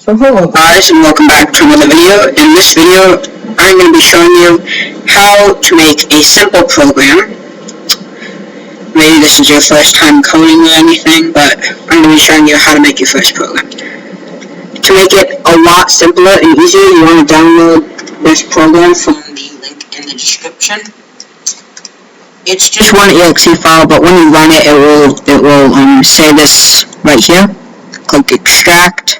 So hello guys and welcome back to another video. In this video, I'm going to be showing you how to make a simple program. Maybe this is your first time coding or anything, but I'm going to be showing you how to make your first program. To make it a lot simpler and easier, you want to download this program from the link in the description. It's just one exe file, but when you run it, it will say this right here. Click extract.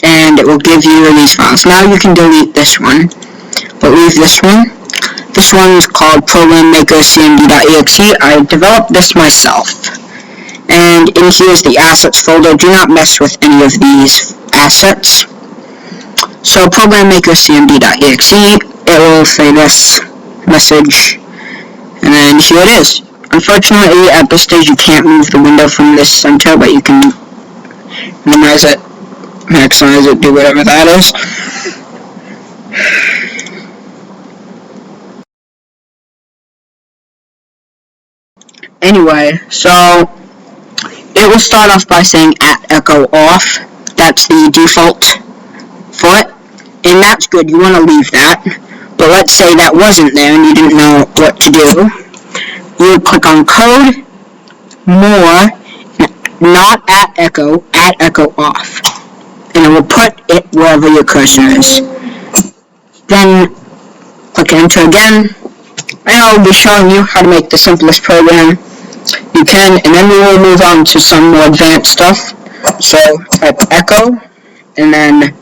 And it will give you these files. Now you can delete this one, but leave this one. This one is called Program Maker CMD.exe. I developed this myself. And in here is the assets folder. Do not mess with any of these assets. So Program Maker CMD.exe, it will say this message, and then here it is. Unfortunately, at this stage you can't move the window from this center, but you can minimize it, maximize it, do whatever that is. Anyway, so it will start off by saying @echo_off. That's the default for it, and that's good. You want to leave that. But let's say that wasn't there and you didn't know what to do. You would click on code, more, not @echo, @echo_off. And it will put it wherever your cursor is. Then click enter again, and I'll be showing you how to make the simplest program you can, and then we will move on to some more advanced stuff. So type echo, and then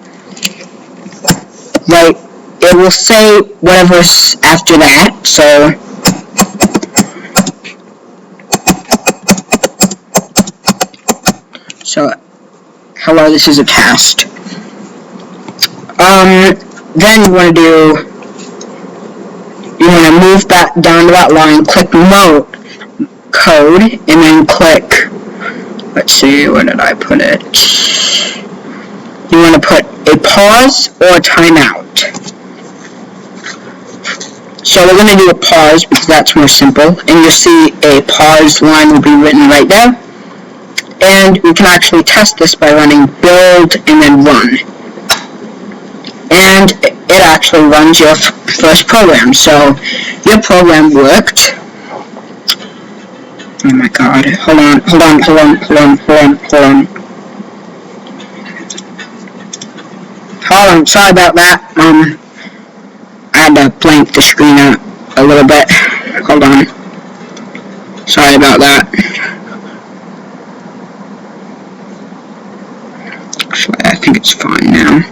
it will say whatever's after that. So hello, this is a test. Then you want to move that down to that line, click mode, code, and then click, let's see, where did I put it? You want to put a pause or a timeout. So we're going to do a pause because that's more simple, and you'll see a pause line will be written right there. And we can actually test this by running build and then run. And it actually runs your first program. So your program worked. Oh my god, hold on, sorry about that. I had to blank the screen out a little bit. Hold on. Sorry about that. Actually, I think it's fine now.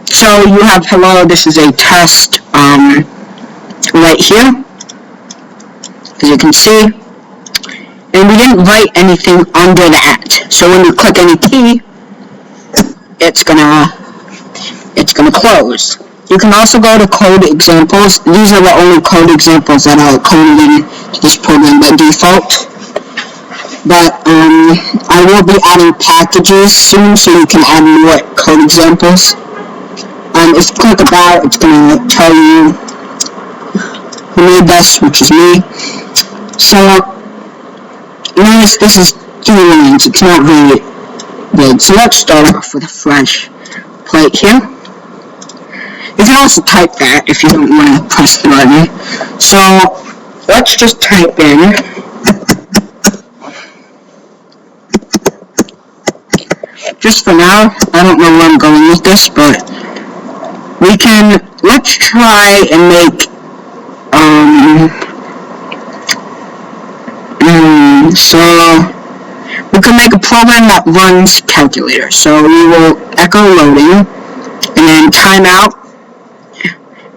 So you have hello, this is a test, right here, as you can see. And we didn't write anything under that. So when you click any key, it's gonna close. You can also go to code examples. These are the only code examples that are coded in this program by default. But I will be adding packages soon, so you can add more code examples. If you click about, it's going to tell you who made this, which is me. So notice this is 3 lines. It's not really big. So let's start off with a fresh plate here. You can also type that if you don't want to press the button. So let's just type in just for now. I don't know where I'm going with this, but let's try and make so we can make a program that runs calculator. So we will echo loading, and then timeout,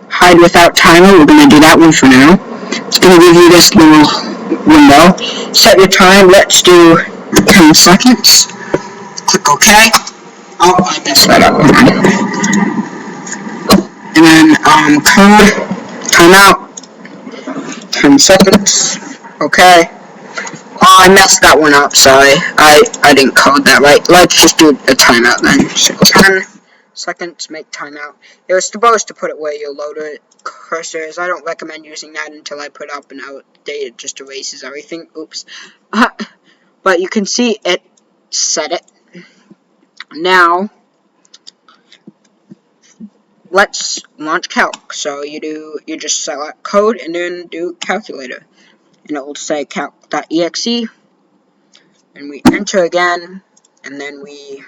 hide without timer. We're going to do that one for now. It's going to give you this little window. Set your time. Let's do 10 seconds. Click OK. Oh, I messed that up. And then code, timeout, 10 seconds. OK. Oh, I messed that one up, sorry. I didn't code that right. Let's just do a timeout then. So 10 seconds, make timeout. It was supposed to put it where your loader cursor is. I don't recommend using that until I put up an outdate. It just erases everything. Oops. But you can see it set it. Now, let's launch calc. So you just select code and then do calculator. And it will say calc.exe. And we enter again, and then we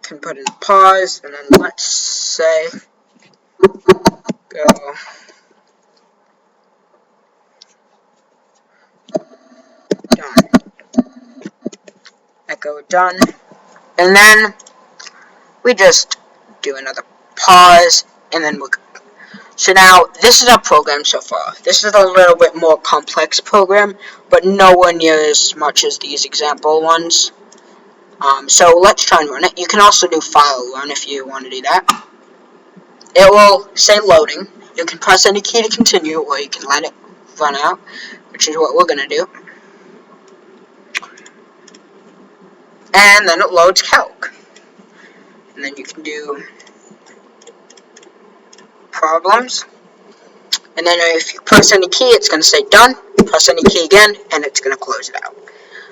can put in pause, and then let's say go done. Echo done. And then we just do another pause, and then we'll go. So now, this is our program so far. This is a little bit more complex program, but nowhere near as much as these example ones. So let's try and run it. You can also do file run if you want to do that. It will say loading. You can press any key to continue, or you can let it run out, which is what we're going to do. And then it loads calc. And then you can do problems. And then if you press any key, it's going to say done. Press any key again, and it's going to close it out.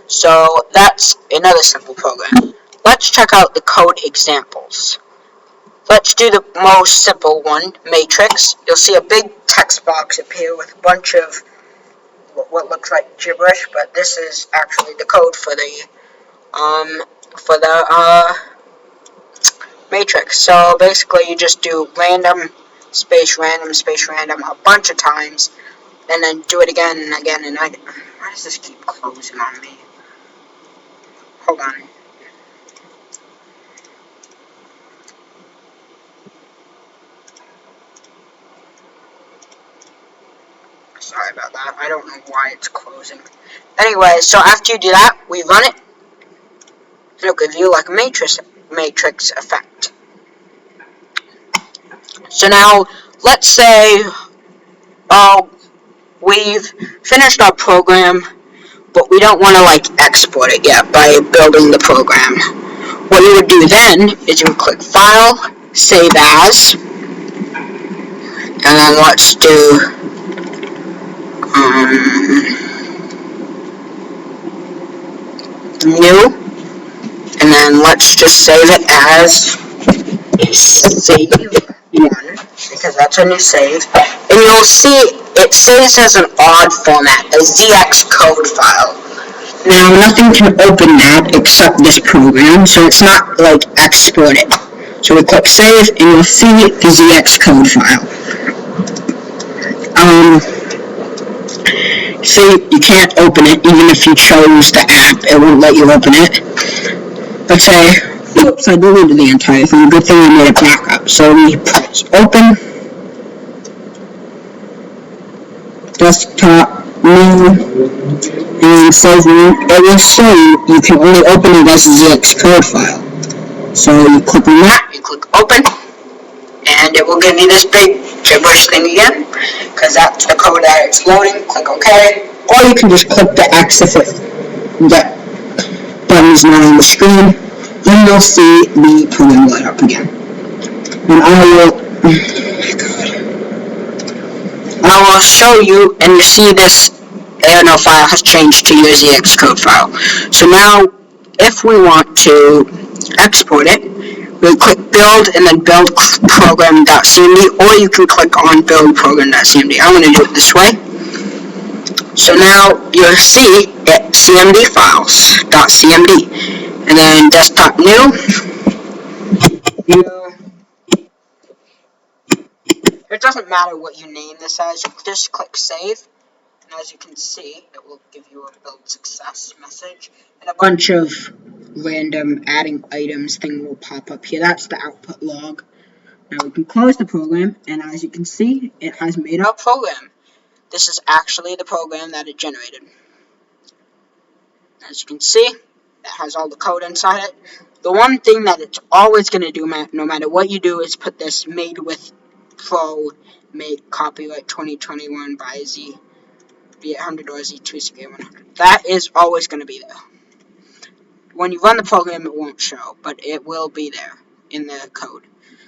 So that's another simple program. Let's check out the code examples. Let's do the most simple one, matrix. You'll see a big text box appear with a bunch of what looks like gibberish, but this is actually the code for the matrix. So basically you just do random space random a bunch of times, and then do it again and again and again. Why does this keep closing on me? Hold on. Sorry about that. I don't know why it's closing. Anyway, so after you do that, we run it, and it'll give you like a matrix effect. So now, let's say, we've finished our program, but we don't want to like export it yet by building the program. What you would do then is you would click File, Save As, and then let's do New, and then let's just save it as Save 1, because that's a new save, and you'll see it saves as an odd format, a ZX code file. Now, nothing can open that except this program, so it's not, like, exported. So we click Save, and you'll see the ZX code file. See, you can't open it, even if you chose the app, it won't let you open it. Let's say, oops, I deleted the entire thing. Good thing I made it back up. So we press Open, Desktop, New, and Save New. It will show you can only open it as a ZX code file. So you click on that, you click Open, and it will give you this big gibberish thing again, because that's the code that it's loading. Click OK, or you can just click the X if that button is not on the screen, and you'll see the program light up again. And I will show you, and you see this ANO file has changed to your ZX code file. So now, if we want to export it, we click Build and then Build Program.cmd, or you can click on Build Program.cmd. I'm going to do it this way. So now you'll see it cmd files.cmd, and then Desktop New. It doesn't matter what you name this as. Just click Save. And as you can see, it will give you a build success message, and a bunch of random adding items thing will pop up here. That's the output log. Now we can close the program, and as you can see, it has made our program. This is actually the program that it generated. As you can see, it has all the code inside it. The one thing that it's always going to do, no matter what you do, is put this Made with Pro, made copyright 2021 by Z. B800 or Z2CK100. That is always going to be there. When you run the program, it won't show, but it will be there in the code.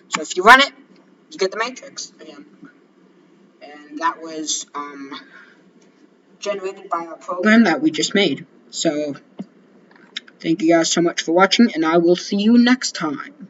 So if you run it, you get the matrix again. And that was generated by our program that we just made. So Thank you guys so much for watching, and I will see you next time.